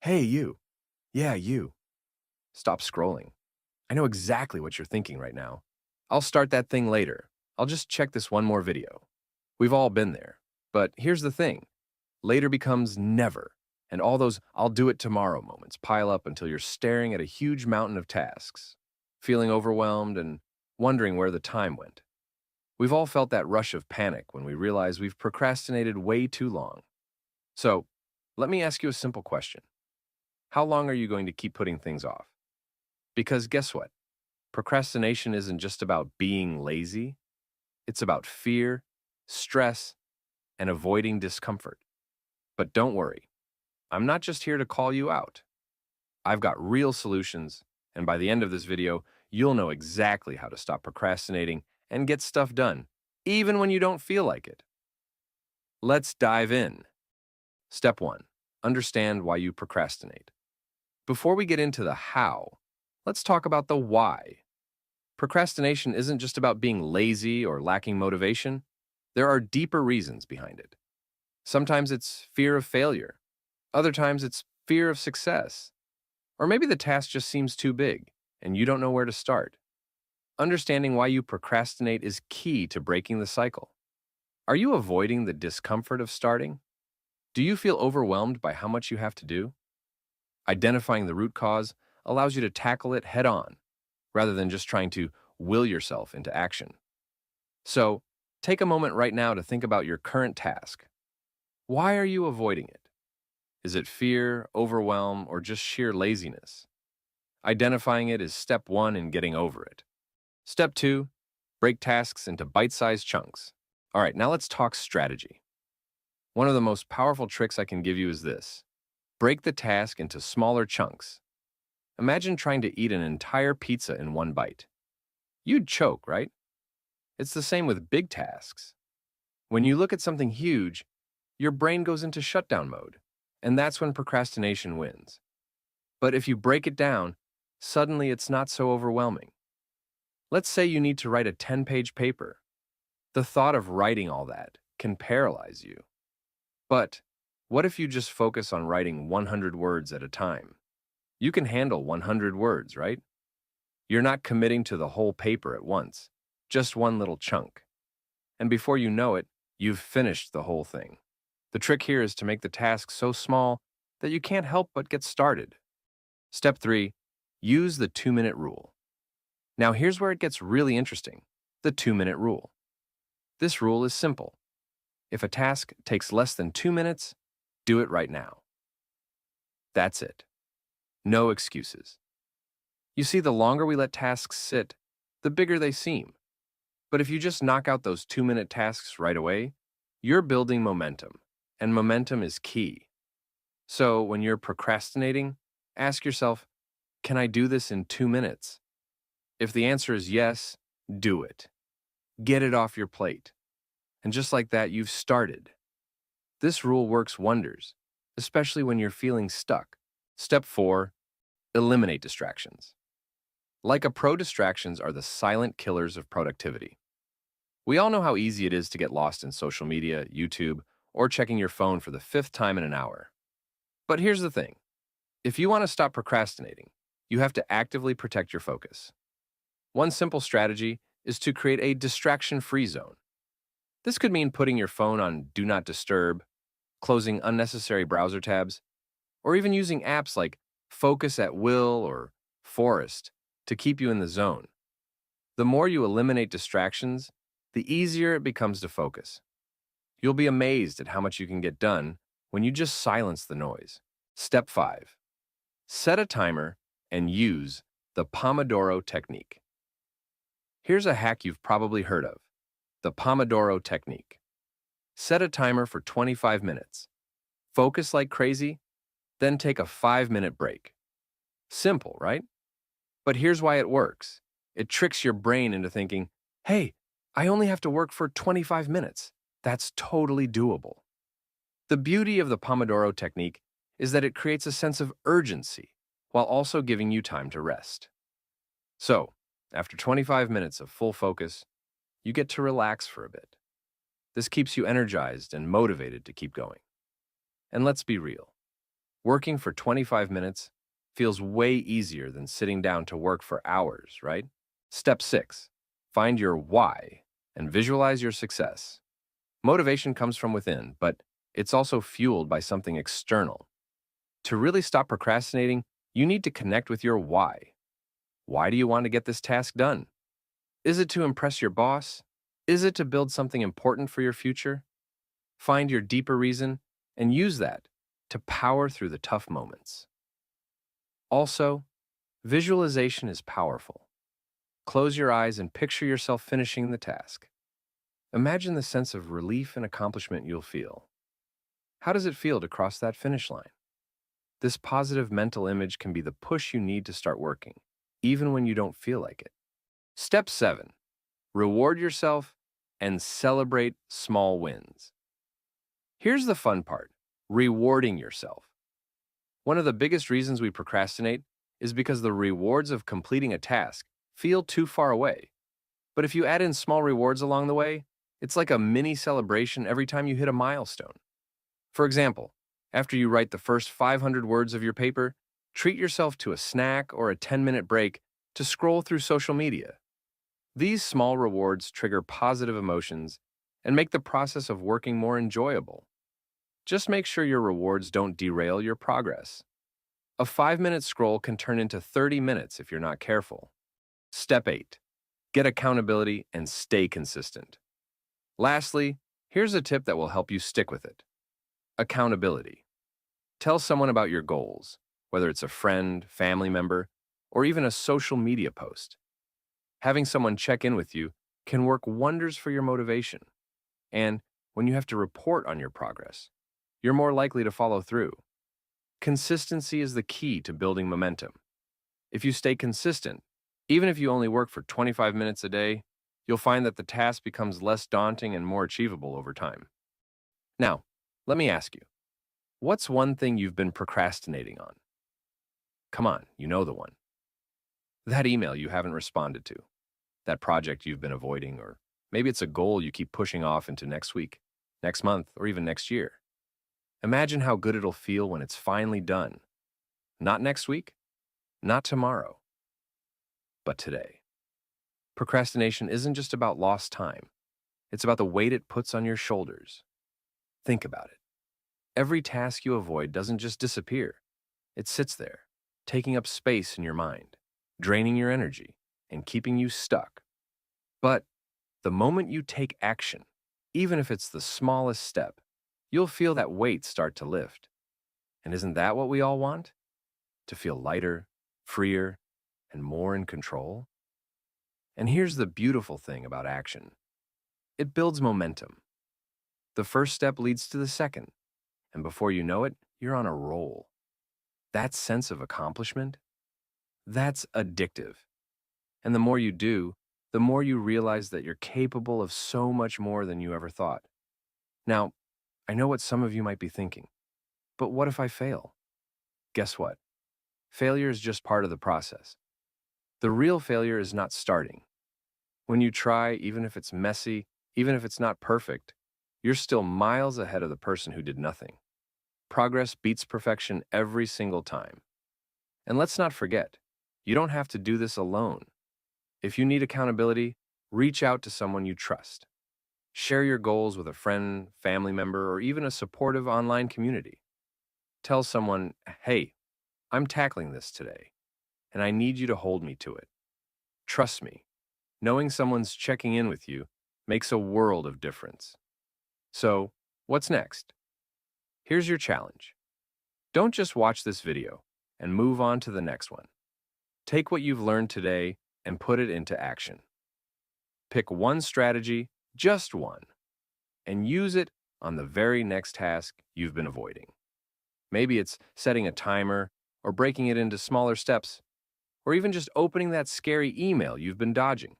Hey, you. Yeah, you. Stop scrolling. I know exactly what you're thinking right now. I'll start that thing later. I'll just check this one more video. We've all been there. But here's the thing. Later becomes never, and all those I'll do it tomorrow moments pile up until you're staring at a huge mountain of tasks, feeling overwhelmed and wondering where the time went. We've all felt that rush of panic when we realize we've procrastinated way too long. So, let me ask you a simple question. How long are you going to keep putting things off? Because guess what? Procrastination isn't just about being lazy, it's about fear, stress, and avoiding discomfort. But don't worry, I'm not just here to call you out. I've got real solutions, and by the end of this video, you'll know exactly how to stop procrastinating and get stuff done, even when you don't feel like it. Let's dive in. Step 1. Understand why you procrastinate. Before we get into the how, let's talk about the why. Procrastination isn't just about being lazy or lacking motivation. There are deeper reasons behind it. Sometimes it's fear of failure. Other times it's fear of success. Or maybe the task just seems too big and you don't know where to start. Understanding why you procrastinate is key to breaking the cycle. Are you avoiding the discomfort of starting? Do you feel overwhelmed by how much you have to do? Identifying the root cause allows you to tackle it head on, rather than just trying to will yourself into action. So, take a moment right now to think about your current task. Why are you avoiding it? Is it fear, overwhelm, or just sheer laziness? Identifying it is step 1 in getting over it. Step 2, break tasks into bite-sized chunks. All right, now let's talk strategy. One of the most powerful tricks I can give you is this. Break the task into smaller chunks. Imagine trying to eat an entire pizza in one bite. You'd choke, right? It's the same with big tasks. When you look at something huge, your brain goes into shutdown mode, and that's when procrastination wins. But if you break it down, suddenly it's not so overwhelming. Let's say you need to write a 10-page paper. The thought of writing all that can paralyze you. But what if you just focus on writing 100 words at a time? You can handle 100 words, right? You're not committing to the whole paper at once, just one little chunk. And before you know it, you've finished the whole thing. The trick here is to make the task so small that you can't help but get started. Step 3, use the 2-minute rule. Now here's where it gets really interesting, the 2-minute rule. This rule is simple. If a task takes less than 2 minutes, do it right now. That's it. No excuses. You see, the longer we let tasks sit, the bigger they seem. But if you just knock out those 2-minute tasks right away, you're building momentum, and momentum is key. So when you're procrastinating, ask yourself, can I do this in 2 minutes? If the answer is yes, do it. Get it off your plate. And just like that, you've started. This rule works wonders, especially when you're feeling stuck. Step 4, eliminate distractions. Like a pro, distractions are the silent killers of productivity. We all know how easy it is to get lost in social media, YouTube, or checking your phone for the 5th time in an hour. But here's the thing. If you want to stop procrastinating, you have to actively protect your focus. One simple strategy is to create a distraction-free zone. This could mean putting your phone on Do Not Disturb, closing unnecessary browser tabs, or even using apps like Focus at Will or Forest to keep you in the zone. The more you eliminate distractions, the easier it becomes to focus. You'll be amazed at how much you can get done when you just silence the noise. Step 5. Set a timer and use the Pomodoro technique. Here's a hack you've probably heard of, the Pomodoro technique. Set a timer for 25 minutes. Focus like crazy, then take a 5-minute break. Simple, right? But here's why it works. It tricks your brain into thinking, hey, I only have to work for 25 minutes. That's totally doable. The beauty of the Pomodoro technique is that it creates a sense of urgency while also giving you time to rest. So, after 25 minutes of full focus, you get to relax for a bit. This keeps you energized and motivated to keep going. And let's be real. Working for 25 minutes feels way easier than sitting down to work for hours, right? Step 6. Find your why and visualize your success. Motivation comes from within, but it's also fueled by something external. To really stop procrastinating, you need to connect with your why. Why do you want to get this task done? Is it to impress your boss? Is it to build something important for your future? Find your deeper reason and use that to power through the tough moments. Also, visualization is powerful. Close your eyes and picture yourself finishing the task. Imagine the sense of relief and accomplishment you'll feel. How does it feel to cross that finish line? This positive mental image can be the push you need to start working, even when you don't feel like it. Step 7. Reward yourself and celebrate small wins. Here's the fun part: rewarding yourself. One of the biggest reasons we procrastinate is because the rewards of completing a task feel too far away. But if you add in small rewards along the way, it's like a mini celebration every time you hit a milestone. For example, after you write the first 500 words of your paper, treat yourself to a snack or a 10-minute break to scroll through social media. These small rewards trigger positive emotions and make the process of working more enjoyable. Just make sure your rewards don't derail your progress. A 5-minute scroll can turn into 30 minutes if you're not careful. Step 8. Get accountability and stay consistent. Lastly, here's a tip that will help you stick with it. Accountability. Tell someone about your goals, whether it's a friend, family member, or even a social media post. Having someone check in with you can work wonders for your motivation. And when you have to report on your progress, you're more likely to follow through. Consistency is the key to building momentum. If you stay consistent, even if you only work for 25 minutes a day, you'll find that the task becomes less daunting and more achievable over time. Now, let me ask you, what's one thing you've been procrastinating on? Come on, you know the one. That email you haven't responded to, that project you've been avoiding, or maybe it's a goal you keep pushing off into next week, next month, or even next year. Imagine how good it'll feel when it's finally done. Not next week, not tomorrow, but today. Procrastination isn't just about lost time. It's about the weight it puts on your shoulders. Think about it. Every task you avoid doesn't just disappear. It sits there, taking up space in your mind, draining your energy, and keeping you stuck. But the moment you take action, even if it's the smallest step, you'll feel that weight start to lift. And isn't that what we all want? To feel lighter, freer, and more in control? And here's the beautiful thing about action. It builds momentum. The first step leads to the second, and before you know it, you're on a roll. That sense of accomplishment, that's addictive. And the more you do, the more you realize that you're capable of so much more than you ever thought. Now, I know what some of you might be thinking, but what if I fail? Guess what? Failure is just part of the process. The real failure is not starting. When you try, even if it's messy, even if it's not perfect, you're still miles ahead of the person who did nothing. Progress beats perfection every single time. And let's not forget, you don't have to do this alone. If you need accountability, reach out to someone you trust. Share your goals with a friend, family member, or even a supportive online community. Tell someone, hey, I'm tackling this today, and I need you to hold me to it. Trust me, knowing someone's checking in with you makes a world of difference. So, what's next? Here's your challenge. Don't just watch this video and move on to the next one. Take what you've learned today and put it into action. Pick one strategy, just one, and use it on the very next task you've been avoiding. Maybe it's setting a timer or breaking it into smaller steps, or even just opening that scary email you've been dodging.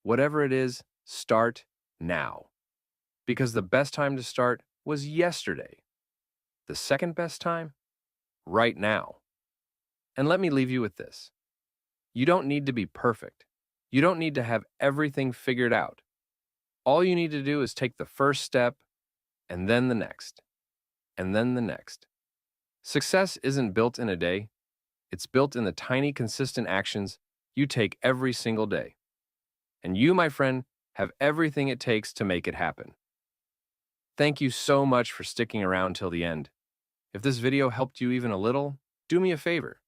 Whatever it is, start now. Because the best time to start was yesterday. The second best time? Right now. And let me leave you with this. You don't need to be perfect. You don't need to have everything figured out. All you need to do is take the first step, and then the next, and then the next. Success isn't built in a day, it's built in the tiny, consistent actions you take every single day. And you, my friend, have everything it takes to make it happen. Thank you so much for sticking around till the end. If this video helped you even a little, do me a favor.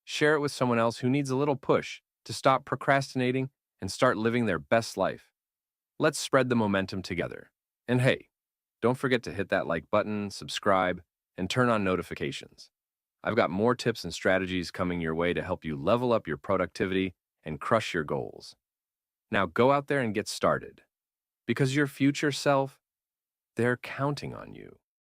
Share it with someone else who needs a little push to stop procrastinating and start living their best life. Let's spread the momentum together. And hey, don't forget to hit that like button, subscribe, and turn on notifications. I've got more tips and strategies coming your way to help you level up your productivity and crush your goals. Now go out there and get started, because your future self, they're counting on you.